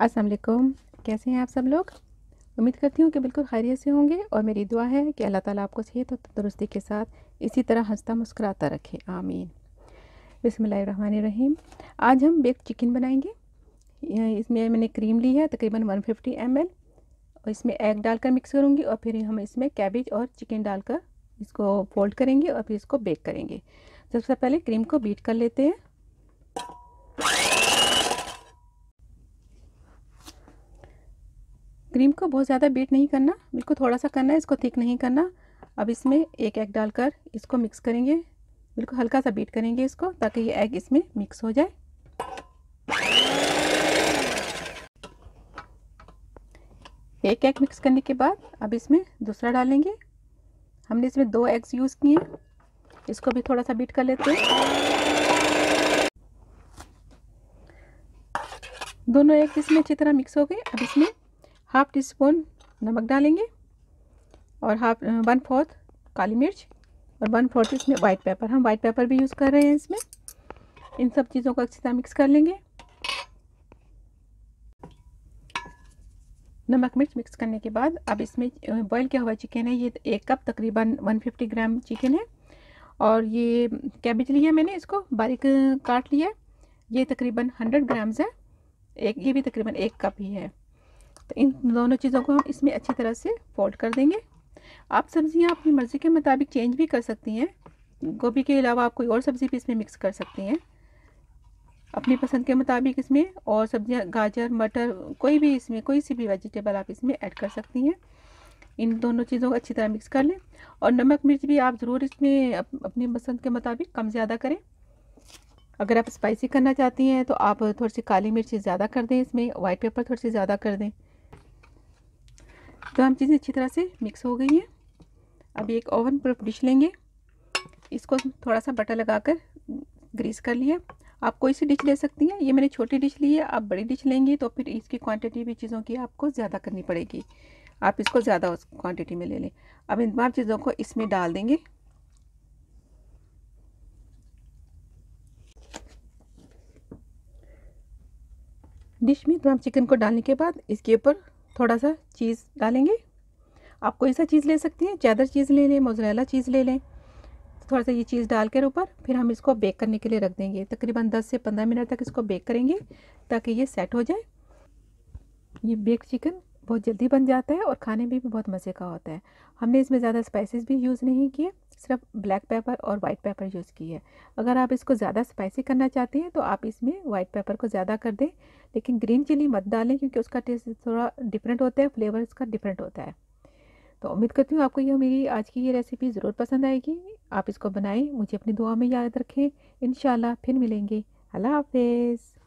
अस्सलाम वालेकुम। कैसे हैं आप सब लोग। उम्मीद करती हूँ कि बिल्कुल खैरियत से होंगे और मेरी दुआ है कि अल्लाह ताला आपको सेहत और तंदुरुस्ती के साथ इसी तरह हंसता मुस्कुराता रखे, आमीन। बिस्मिल्लाहिर्रहमानिर्रहीम। आज हम बेक्ड चिकन बनाएंगे। इसमें मैंने क्रीम ली है तकरीबन 150 ml और इसमें एग डालकर मिक्स करूँगी और फिर हम इसमें कैबेज और चिकन डालकर इसको फोल्ड करेंगे और फिर इसको बेक करेंगे। सबसे पहले क्रीम को बीट कर लेते हैं। क्रीम को बहुत ज़्यादा बीट नहीं करना, बिल्कुल थोड़ा सा करना है, इसको थिक नहीं करना। अब इसमें एक एग डालकर इसको मिक्स करेंगे, बिल्कुल हल्का सा बीट करेंगे इसको ताकि ये एग इसमें मिक्स हो जाए। एक एग मिक्स करने के बाद अब इसमें दूसरा डालेंगे। हमने इसमें 2 एग्स यूज़ किए हैं, इसको भी थोड़ा सा बीट कर लेते हैं। दोनों एग इसमें अच्छी तरह मिक्स हो गए। अब इसमें हाफ टी स्पून नमक डालेंगे और 1/4 काली मिर्च और 1/4 इसमें वाइट पेपर। हम वाइट पेपर भी यूज़ कर रहे हैं इसमें। इन सब चीज़ों को अच्छी तरह मिक्स कर लेंगे। नमक मिर्च मिक्स करने के बाद अब इसमें बॉयल किया हुआ चिकन है, ये 1 कप तकरीबन 150 ग्राम चिकन है। और ये कैबेज लिया मैंने, इसको बारीक काट लिया, ये तकरीबन 100 ग्राम्स है। ये भी तकरीबन 1 कप ही है। तो इन दोनों चीज़ों को हम इसमें अच्छी तरह से फोल्ड कर देंगे। आप सब्जियां अपनी मर्ज़ी के मुताबिक चेंज भी कर सकती हैं। गोभी के अलावा आप कोई और सब्ज़ी भी इसमें मिक्स कर सकती हैं अपनी पसंद के मुताबिक। इसमें और सब्जियां गाजर मटर कोई भी, इसमें कोई सी भी वेजिटेबल आप इसमें ऐड कर सकती हैं। इन दोनों चीज़ों को अच्छी तरह मिक्स कर लें और नमक मिर्च भी आप ज़रूर इसमें अपनी पसंद के मुताबिक कम ज़्यादा करें। अगर आप स्पाइसी करना चाहती हैं तो आप थोड़ी सी काली मिर्च ज़्यादा कर दें, इसमें वाइट पेपर थोड़ी सी ज़्यादा कर दें। तो हम चीज़ें अच्छी तरह से मिक्स हो गई हैं। अब एक ओवन प्रूफ डिश लेंगे, इसको थोड़ा सा बटर लगाकर ग्रीस कर लिया। आप कोई सी डिश ले सकती हैं, ये मैंने छोटी डिश ली है। आप बड़ी डिश लेंगी तो फिर इसकी क्वांटिटी भी चीज़ों की आपको ज़्यादा करनी पड़ेगी, आप इसको ज़्यादा उस क्वांटिटी में ले लें। अब इन तमाम चीज़ों को इसमें डाल देंगे। डिश में तमाम चिकन को डालने के बाद इसके ऊपर थोड़ा सा चीज़ डालेंगे। आप कोई सा चीज़ ले सकती हैं, चेडर चीज़ ले लें, मोज़रेला चीज़ ले लें। थोड़ा सा ये चीज़ डाल कर ऊपर फिर हम इसको बेक करने के लिए रख देंगे। तकरीबन 10 से 15 मिनट तक इसको बेक करेंगे ताकि ये सेट हो जाए। ये बेक चिकन बहुत जल्दी बन जाता है और खाने में भी बहुत मज़े का होता है। हमने इसमें ज़्यादा स्पाइसेस भी यूज़ नहीं किए, सिर्फ ब्लैक पेपर और वाइट पेपर यूज़ किए है। अगर आप इसको ज़्यादा स्पाइसी करना चाहते हैं तो आप इसमें वाइट पेपर को ज़्यादा कर दें, लेकिन ग्रीन चिली मत डालें क्योंकि उसका टेस्ट थोड़ा डिफरेंट होता है, फ्लेवर इसका डिफरेंट होता है। तो उम्मीद करती हूँ आपको मेरी आज की ये रेसिपी ज़रूर पसंद आएगी। आप इसको बनाएं, मुझे अपनी दुआ में याद रखें। इंशाल्लाह फिर मिलेंगे। अल्लाह हाफ़िज़।